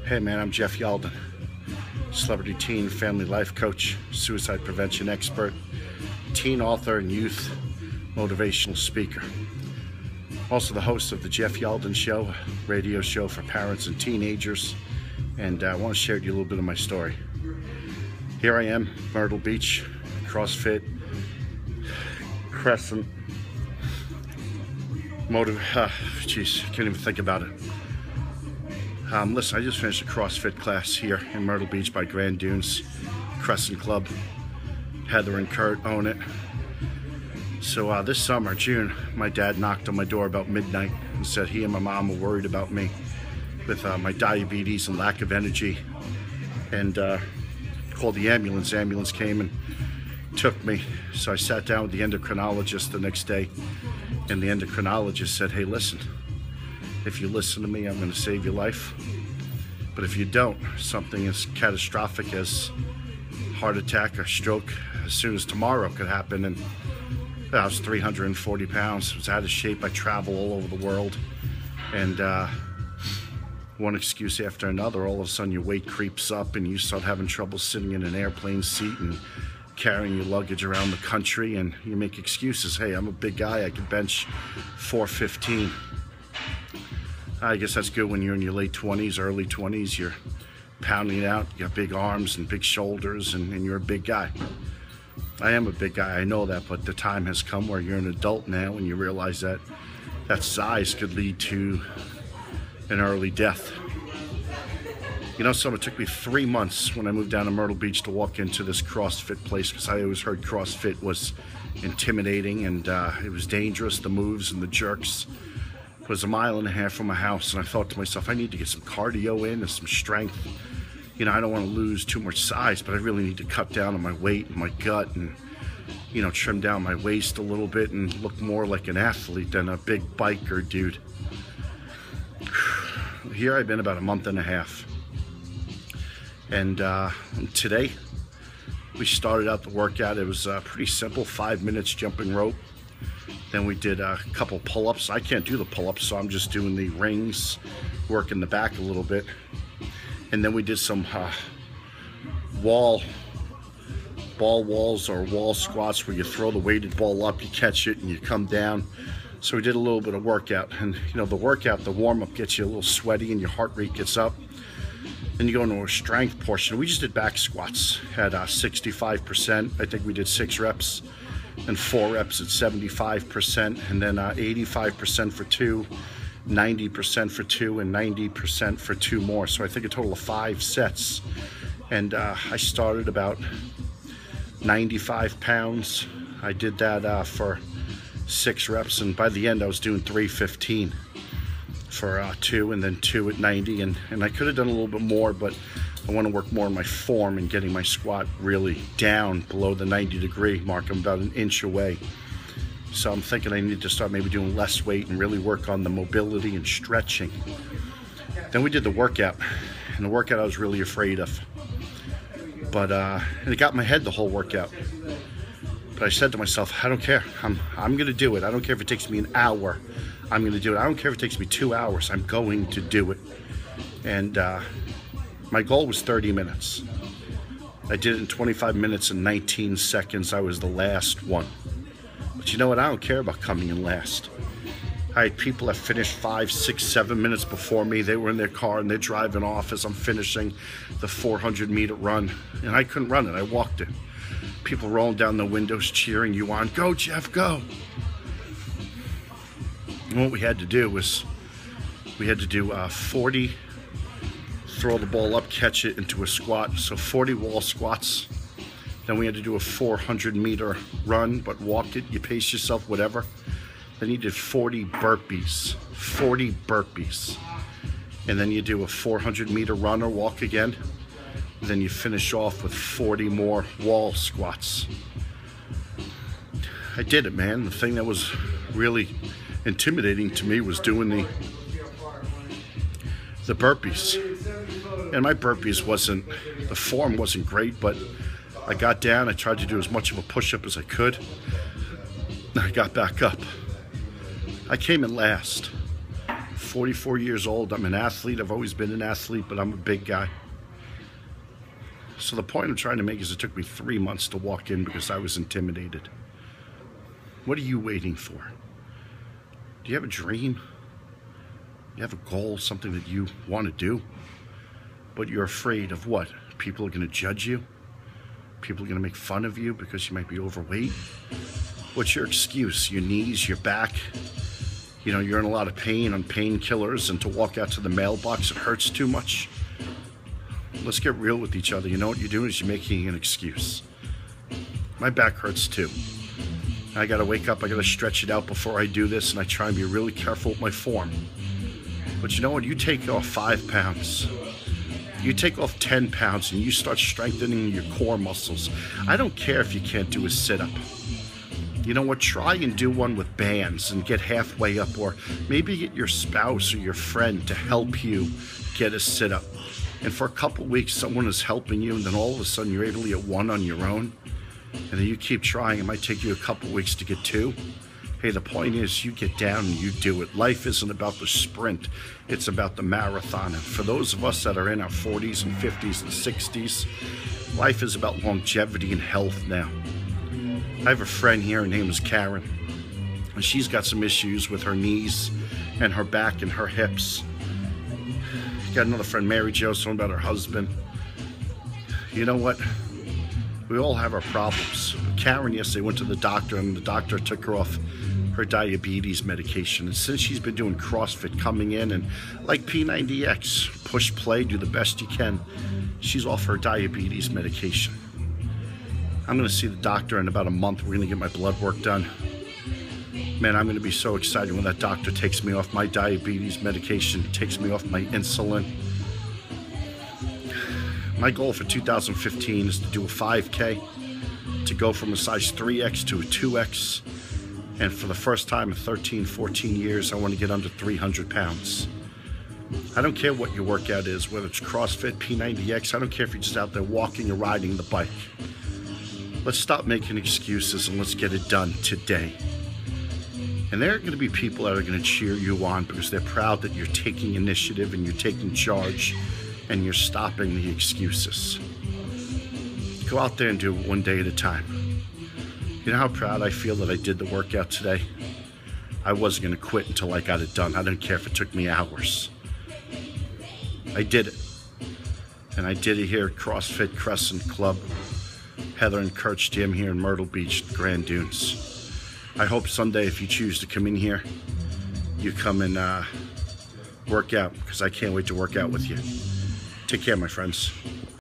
Hey man, I'm Jeff Yalden, celebrity teen family life coach, suicide prevention expert, teen author and youth motivational speaker. Also the host of the Jeff Yalden Show, a radio show for parents and teenagers, and I want to share with you a little bit of my story. Here I am, Myrtle Beach, Crossfit, Crescent, jeez, can't even think about it. Listen, I just finished a CrossFit class here in Myrtle Beach by Grand Dunes Crescent Club. Heather and Kurt own it. So this summer, June, my dad knocked on my door about midnight and said he and my mom were worried about me with my diabetes and lack of energy, and called the ambulance. The ambulance came and took me. So I sat down with the endocrinologist the next day, and the endocrinologist said, hey, listen, if you listen to me, I'm going to save your life. But if you don't, something as catastrophic as heart attack or stroke as soon as tomorrow could happen. And I was 340 pounds. I was out of shape. I travel all over the world. And one excuse after another, all of a sudden your weight creeps up and you start having trouble sitting in an airplane seat and carrying your luggage around the country, and you make excuses. Hey, I'm a big guy. I can bench 415. I guess that's good when you're in your late 20s, early 20s. You're pounding it out. You got big arms and big shoulders, and you're a big guy. I am a big guy, I know that, but the time has come where you're an adult now and you realize that that size could lead to an early death. You know, it took me 3 months when I moved down to Myrtle Beach to walk into this CrossFit place, because I always heard CrossFit was intimidating and it was dangerous. The moves and the jerks. It was 1.5 miles from my house, and I thought to myself, I need to get some cardio in and some strength. You know, I don't want to lose too much size, but I really need to cut down on my weight and my gut and, you know, trim down my waist a little bit and look more like an athlete than a big biker dude. Here I've been about 1.5 months. And today we started out the workout. It was pretty simple, 5 minutes jumping rope. Then we did a couple pull-ups. I can't do the pull-ups, so I'm just doing the rings, working the back a little bit. And then we did some ball walls or wall squats, where you throw the weighted ball up, you catch it, and you come down. So we did a little bit of workout. And you know, the workout, the warm-up gets you a little sweaty and your heart rate gets up. Then you go into a strength portion. We just did back squats at 65%. I think we did 6 reps and 4 reps at 75%, and then 85% for 2, 90% for 2, and 90% for 2 more. So I think a total of 5 sets. And I started about 95 pounds. I did that for 6 reps, and by the end I was doing 315 for 2, and then 2 at 90, and I could have done a little bit more, but I want to work more on my form and getting my squat really down below the 90-degree mark. I'm about 1 inch away. So I'm thinking I need to start maybe doing less weight and really work on the mobility and stretching. Then we did the workout, and the workout I was really afraid of. But and it got in my head the whole workout. But I said to myself, I don't care. I'm going to do it. I don't care if it takes me an hour. I'm going to do it. I don't care if it takes me 2 hours. I'm going to do it. And my goal was 30 minutes. I did it in 25 minutes and 19 seconds. I was the last one. But you know what? I don't care about coming in last. I had people that finished 5, 6, 7 minutes before me. They were in their car and they're driving off as I'm finishing the 400-meter run. And I couldn't run it. I walked it. People rolling down the windows cheering you on. Go, Jeff, go. And what we had to do was we had to do 40, throw the ball up, catch it into a squat. So 40 wall squats. Then we had to do a 400-meter run, but walk it, you pace yourself, whatever. Then you did 40 burpees, 40 burpees. And then you do a 400-meter run or walk again. And then you finish off with 40 more wall squats. I did it, man. The thing that was really intimidating to me was doing the burpees. And my burpees the form wasn't great, but I got down, I tried to do as much of a push-up as I could. I got back up. I came in last. 44 years old. I'm an athlete. I've always been an athlete, but I'm a big guy. So the point I'm trying to make is it took me 3 months to walk in because I was intimidated. What are you waiting for? Do you have a dream? You have a goal, something that you want to do, but you're afraid of what? People are going to judge you? People are going to make fun of you because you might be overweight? What's your excuse? Your knees, your back? You know, you're in a lot of pain on painkillers, and to walk out to the mailbox, it hurts too much. Let's get real with each other. You know what you're doing is you're making an excuse. My back hurts too. I gotta wake up, I gotta stretch it out before I do this, and I try and be really careful with my form. But you know what? You take off 5 pounds. You take off 10 pounds and you start strengthening your core muscles. I don't care if you can't do a sit-up. You know what? Try and do one with bands and get halfway up, or maybe get your spouse or your friend to help you get a sit-up. And for a couple weeks, someone is helping you, and then all of a sudden you're able to get 1 on your own. And then you keep trying. It might take you a couple weeks to get 2. Hey, the point is you get down and you do it. Life isn't about the sprint. It's about the marathon. And for those of us that are in our 40s and 50s and 60s, life is about longevity and health now. I have a friend here, her name is Karen, and she's got some issues with her knees and her back and her hips. Got another friend, Mary Jo, talking about her husband. You know what? We all have our problems. Karen yesterday went to the doctor, and the doctor took her off her diabetes medication. And since she's been doing CrossFit, coming in and like P90X, push play, do the best you can, she's off her diabetes medication. I'm gonna see the doctor in about a month. We're gonna get my blood work done. Man, I'm gonna be so excited when that doctor takes me off my diabetes medication, takes me off my insulin. My goal for 2015 is to do a 5K, to go from a size 3X to a 2X. And for the first time in 13, 14 years, I want to get under 300 pounds. I don't care what your workout is, whether it's CrossFit, P90X. I don't care if you're just out there walking or riding the bike. Let's stop making excuses and let's get it done today. And there are going to be people that are going to cheer you on because they're proud that you're taking initiative and you're taking charge and you're stopping the excuses. Go out there and do it one day at a time. You know how proud I feel that I did the workout today? I wasn't going to quit until I got it done. I didn't care if it took me hours. I did it. And I did it here at CrossFit Crescent Club, Heather and Kurt's gym here in Myrtle Beach, Grand Dunes. I hope someday if you choose to come in here, you come and work out, because I can't wait to work out with you. Take care, my friends.